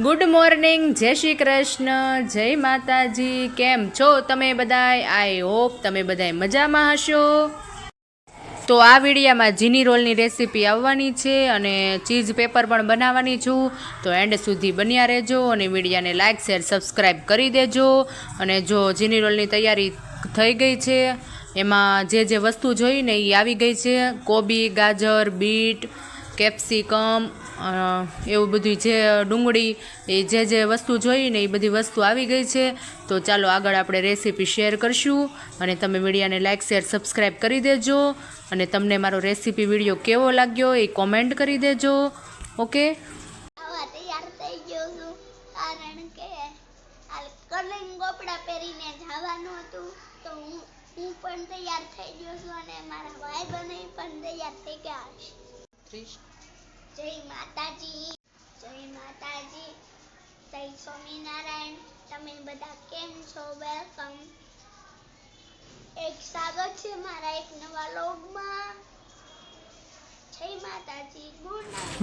Good morning, જય શ્રી કૃષ્ણ, જય માતાજી. કેમ છો તમે બધાય? આઈ હોપ તમે બધાય મજામાં હશો. તો આ વિડીયામાં જીની રોલની રેસીપી આવવાની છે અને ચીઝ પેપર પણ બનાવવાની છું. તો એન્ડ સુધી બન્યા રહેજો અને વિડીયાને લાઇક શેર સબસ્ક્રાઈબ કરી દેજો. અને જો જીની રોલની તૈયારી થઈ ગઈ છે, એમાં જે જે વસ્તુ જોઈ ને એ આવી ગઈ છે. કોબી, ગાજર, બીટ, કેપ્સિકમ, એવું બધું, જે ડુંગળી, એ જે વસ્તુ જોઈ ને એ બધી વસ્તુ આવી ગઈ છે. તો ચાલો આગળ આપણે રેસીપી શેર કરશું અને તમે વિડીયાને લાઇક શેર સબસ્ક્રાઈબ કરી દેજો. અને તમને મારો રેસીપી વિડીયો કેવો લાગ્યો એ કોમેન્ટ કરી દેજો. ઓકે, તૈયાર થઈ ગયો છું કારણ કે કલરિંગ કપડાં પહેરીને જવાનું હતું. તો હું પણ તૈયાર થઈ ગયો છું અને મારા ભાઈ બને પણ તૈયાર થઈ ગયા છે. જય માતાજી, જય માતાજી, જય સ્વામિનારાયણ. તમે બધા કેમ છો? વેલકમ. એક સ્વાગત છે મારા એક નવા લોગમાં. જય માતાજી.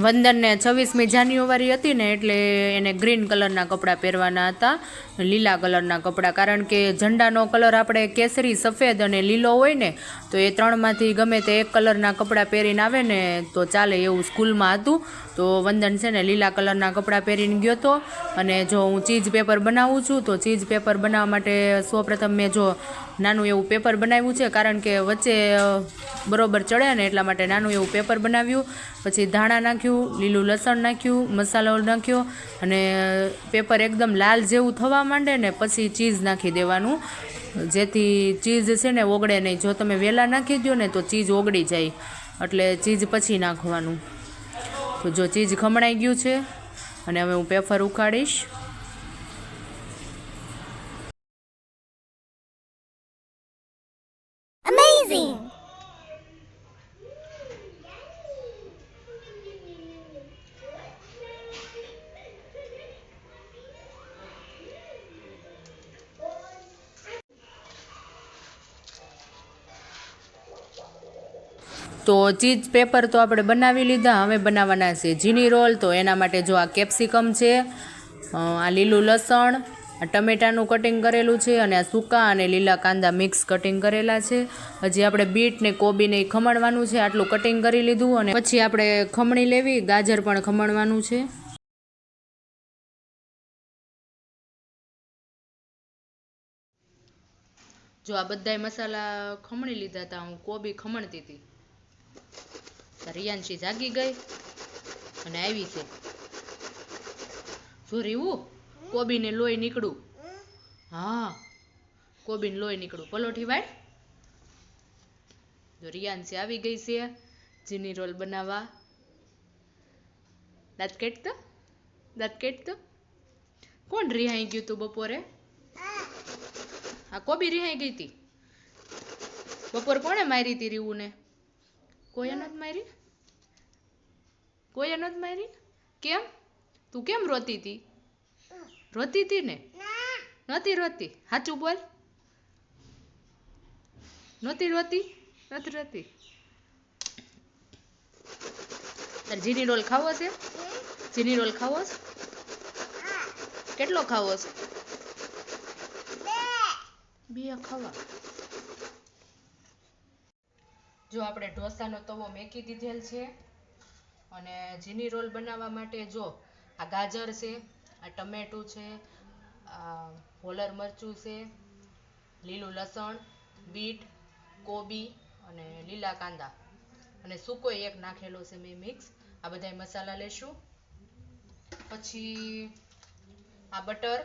વંદનને 26મી જાન્યુઆરી હતી ને, એટલે એને ગ્રીન કલરના કપડાં પહેરવાના હતા, લીલા કલરના કપડાં. કારણ કે ઝંડાનો કલર આપણે કેસરી, સફેદ અને લીલો હોય ને, તો એ ત્રણમાંથી ગમે તે એક કલરના કપડાં પહેરીને આવે ને તો ચાલે, એવું સ્કૂલમાં હતું. તો વંદન છે ને લીલા કલરના કપડાં પહેરીને ગયો હતો. અને જો હું ચીઝ પેપર બનાવું છું, તો ચીઝ પેપર બનાવવા માટે સૌપ્રથમ મેં જો નાનું એવું પેપર બનાવ્યું છે, કારણ કે વચ્ચે બરોબર ચડે ને એટલા માટે નાનું એવું પેપર બનાવ્યું. પછી ધાણા નાખ્યું, લીલું લસણ નાખ્યું, મસાલો નાખ્યો અને પેપર એકદમ લાલ જેવું થવા માંડે ને પછી ચીઝ નાખી દેવાનું, જેથી ચીઝ છે ને ઓગળે નહીં. જો તમે વહેલા નાખી દો ને તો ચીઝ ઓગળી જાય, એટલે ચીઝ પછી નાખવાનું. તો જો ચીઝ ખમણાઈ ગયું છે અને હવે હું પેપર ઉખાડીશ. Amazing. તો ચીઝ પેપર તો આપણે બનાવી લીધા. હવે બનાવવાના છે જીની રોલ. તો એના માટે જો આ કેપ્સિકમ છે, આ લીલું લસણ, આ ટમેટાનું કટિંગ કરેલું છે અને આ સૂકા અને લીલા કાંદા મિક્સ કટિંગ કરેલા છે. હજી આપણે બીટ ને કોબીને ખમણવાનું છે, આટલું કટિંગ કરી લીધું. અને પછી આપણે ખમણી લેવી, ગાજર પણ ખમણવાનું છે. જો આ બધાય મસાલા ખમણી લીધા હતા, હું કોબી ખમણતી હતી. રિયાંશી જાગી ગઈ અને આવી છે. જો રીવું, કોબીને લોહી નીકળું. હા, કોબીને લોહી નીકળું. પલોઠી વાળ. જો રિયાંશી આવી ગઈ છે જીની રોલ બનાવવા. દાંત કેટ તો કોણ રિહાઈ ગયું તું બપોરે? આ કોબી રિહાઈ ગઈ હતી બપોર. કોણે મારી હતી રીવું ને? કોઈ નથી મારી? કોઈ નથી મારી? કેમ? તું કેમ રોતી હતી? રોતી હતી ને? નથી રોતી? સાચું બોલ. નહોતી રોતી? નથી રોતી? તારે જીની રોલ ખાવો છે? જીની રોલ ખાવો છે? કેટલો ખાવો છે? બે ખાવા. જો આપણે ઢોસાનો તવો મેકી દીધેલ છે. અને જીની રોલ બનાવવા માટે જો આ ગાજર છે, આ ટમેટું છે, આ હોલર મરચું છે, લીલું લસણ, બીટ, કોબી અને લીલા કાંદા અને સૂકો એક નાખેલો છે મેં મિક્સ. આ બધા મસાલા લેશું. પછી આ બટર,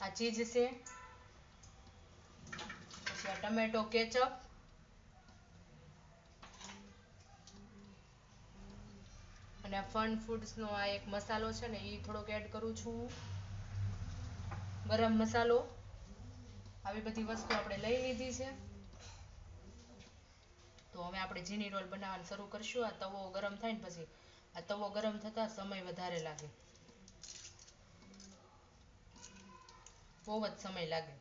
આ ચીઝ છે, પછી આ ટમેટો કેચઅપ, અને ફન ફૂડ્સનો આ એક મસાલો છે ને, એ થોડોક એડ કરું છું. ગરમ મસાલો. આવી બધી વસ્તુ આપણે લઈ લીધી છે. તો હવે આપણે જીની રોલ બનાવવાનું શરૂ કરશું. આ તવો ગરમ થાય ને પછી, આ તવો ગરમ થતા સમય વધારે લાગે, બહુ જ સમય લાગે.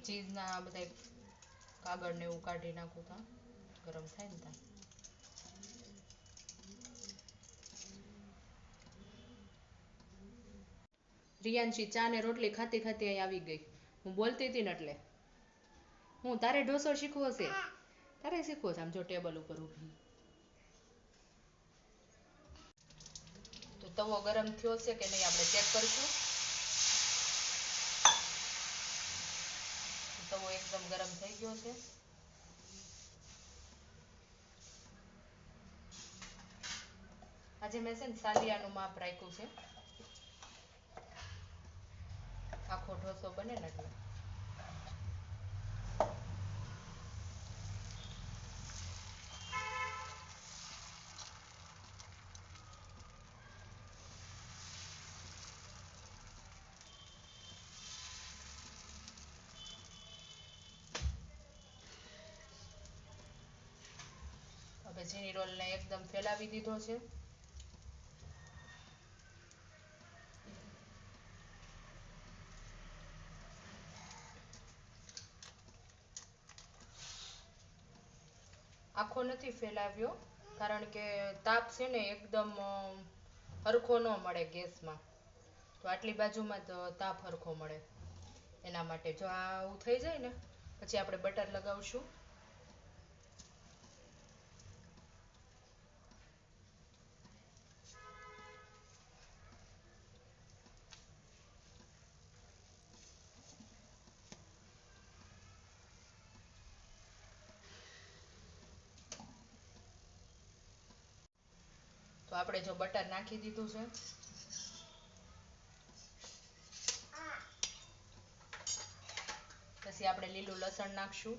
ચીઝના બધા કાગળ ને એવું કાઢી નાખું તા ગરમ થાય ને તા. રિયાંશી ચા ને રોટલી ખાતી ખાતી અહીં આવી ગઈ. હું બોલતી હતી ને એટલે. હું તારે ઢોસો શીખવો છે? તારે શીખવો છે? આમ જો ટેબલ ઉપર ઊભી. તો તવો ગરમ થયો છે કે નહીં આપણે ચેક કરશું. તવો એકદમ ગરમ થઈ ગયો છે. આજે મેં છે ને સાલિયાનું માપ રાખ્યું છે, આખો ઢોસો બને ને એટલે. હવે ઝીણી રોલને એકદમ ફેલાવી દીધો છે. આખો નથી ફેલાવ્યો કારણ કે તાપ છે ને એકદમ હરખો ન મળે ગેસમાં, તો આટલી બાજુમાં તો તાપ હરખો મળે એના માટે. જો આવું થઈ જાય ને પછી આપણે બટર લગાવશું. તો આપણે જો બટર નાખી દીધું છે. પછી આપણે લીલું લસણ નાખશું,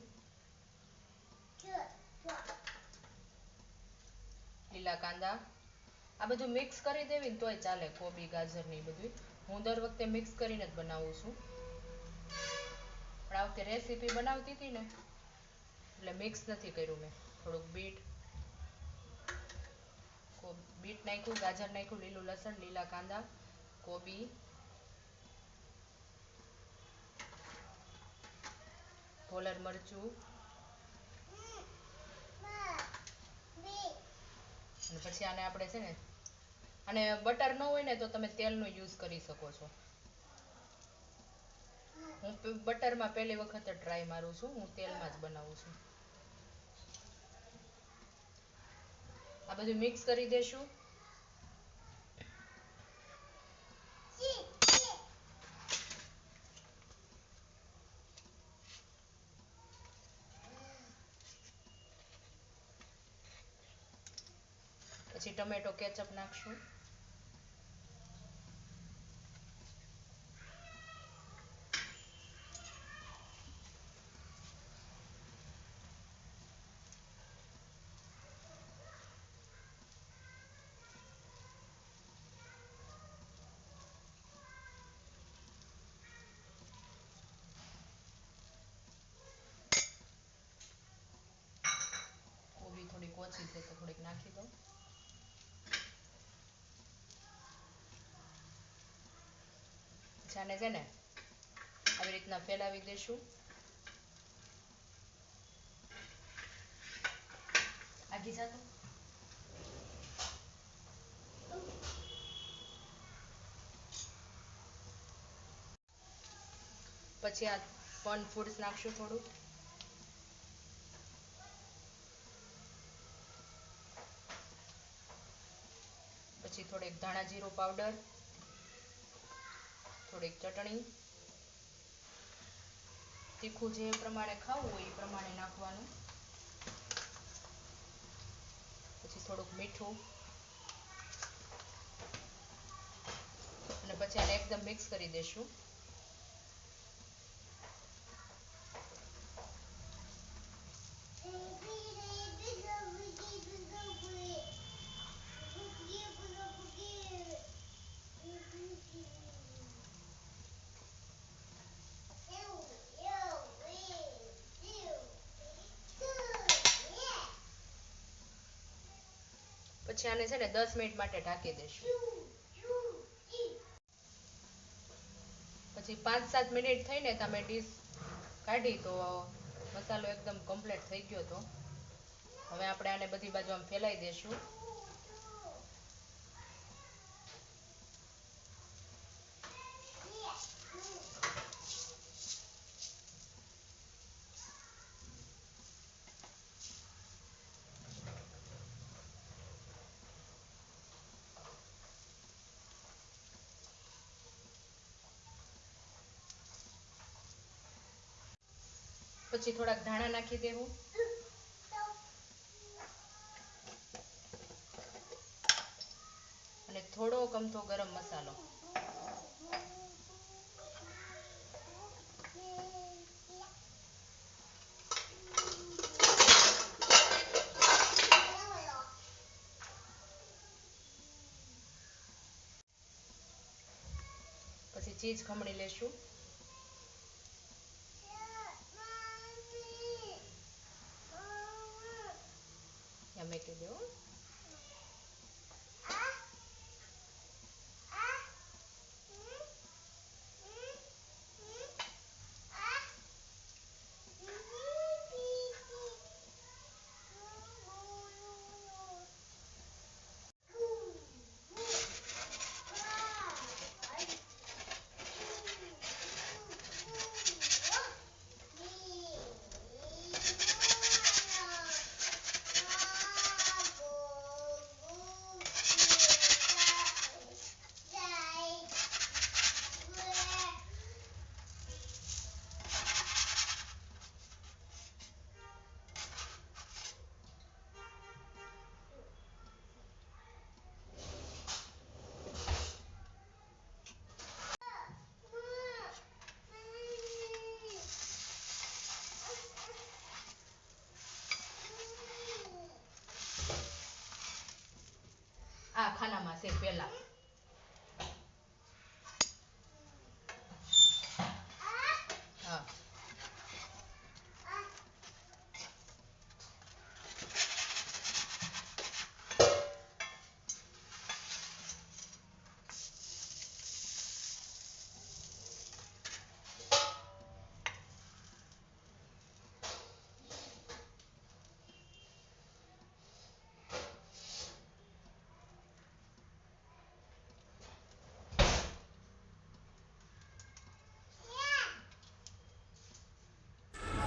લીલા કાંદા. આ બધું મિક્સ કરી દેવી ને તોય ચાલે, કોબી ગાજર ને બધું. હું દર વખતે મિક્સ કરીને જ બનાવું છું, પણ આ વખતે રેસીપી બનાવતી હતી ને એટલે મિક્સ નથી કર્યું મેં. થોડુંક બીટ નાખ્યું, ગાજર નાખ્યું, લીલું લસણ, લીલા કાંદા, કોબી, પોલર મરચું, અને પછી આને આપણે છે ને, અને બટર ન હોય ને તો તમે તેલનો યુઝ કરી શકો છો. હું બટરમાં પહેલી વખત જ ટ્રાય મારું છું, હું તેલમાં જ બનાવું છું. આ બધું મિક્સ કરી દેશું. પછી ટમેટો કેચઅપ નાખશું. કોબી થોડીક ઓછી છે તો થોડીક નાખી દઉં. આને છે ને આવી રીતના ફેલાવી દેશું. આગી જાતો. પછી આ ફન ફૂડ્સ નાખશું થોડું. પછી થોડીક ધાણા જીરું પાવડર, થોડીક ચટણી. તીખું જે પ્રમાણે ખાવું હોય એ પ્રમાણે નાખવાનું. પછી થોડુંક મીઠું, અને પછી આને એકદમ મિક્સ કરી દેશું. પછી આને છે ને 10 મિનિટ માટે ઢાંકી દઈશું. પછી 5-7 મિનિટ થઈને તમે ડીશ કાઢી તો મસાલો એકદમ કમ્પ્લીટ થઈ ગયો હતો. હવે આપણે આને બધી બાજુ આમ ફેલાઈ દઈશું. પછી થોડાક ધાણા નાખી દેવું, અને થોડો અમથો ગરમ મસાલો. પછી ચીઝ ખમણી લેશું. મેં કીધું આ ખાનામાં છે પેલા. હા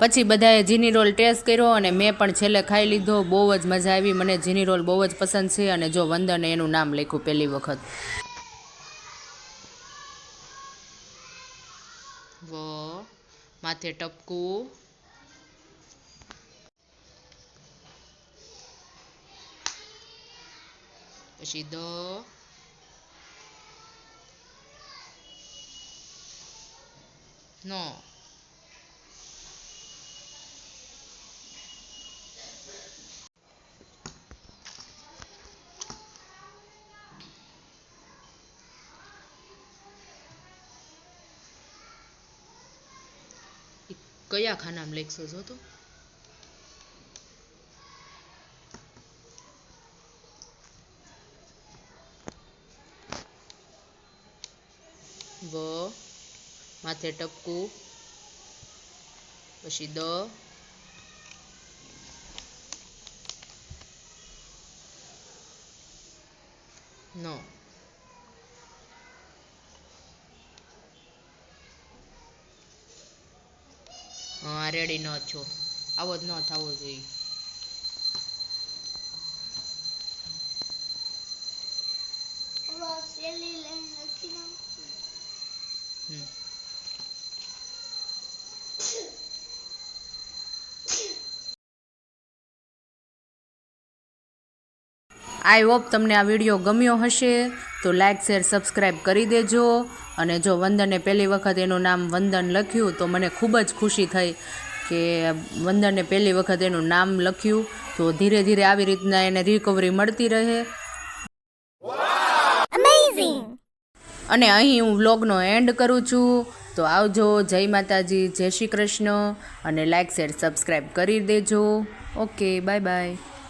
પછી બધાએ જીની રોલ ટેસ્ટ કર્યો અને મેં પણ છેલ્લે ખાઈ લીધો. બહુ જ મજા આવી, મને જીની રોલ બહુ જ પસંદ છે. અને જો વંદને એનું નામ લખ્યું પહેલી વખત. વ માથે ટપકું, પછી દ, નો, કયા ખાનામાં લખશો જો તો. વ માથે ટપકું, પછી દ, નો. હા રેડી ન છો, આવો જ ન થવો જોઈએ. સેલી લઈને લખી નાખું. આઈ હોપ તમને આ વિડીયો ગમ્યો હશે, તો લાઇક શેર સબસ્ક્રાઈબ કરી દેજો. અને જો વંદને પહેલી વખત એનું નામ વંદન લખ્યું તો મને ખૂબ જ ખુશી થઈ કે વંદને પહેલી વખત એનું નામ લખ્યું. તો ધીરે ધીરે આવી રીતના એને રિકવરી મળતી રહે. અને અહીં હું વ્લોગનો એન્ડ કરું છું. તો આવજો, જય માતાજી, જય શ્રી કૃષ્ણ. અને લાઇક શેર સબસ્ક્રાઈબ કરી દેજો. Okay, bye bye.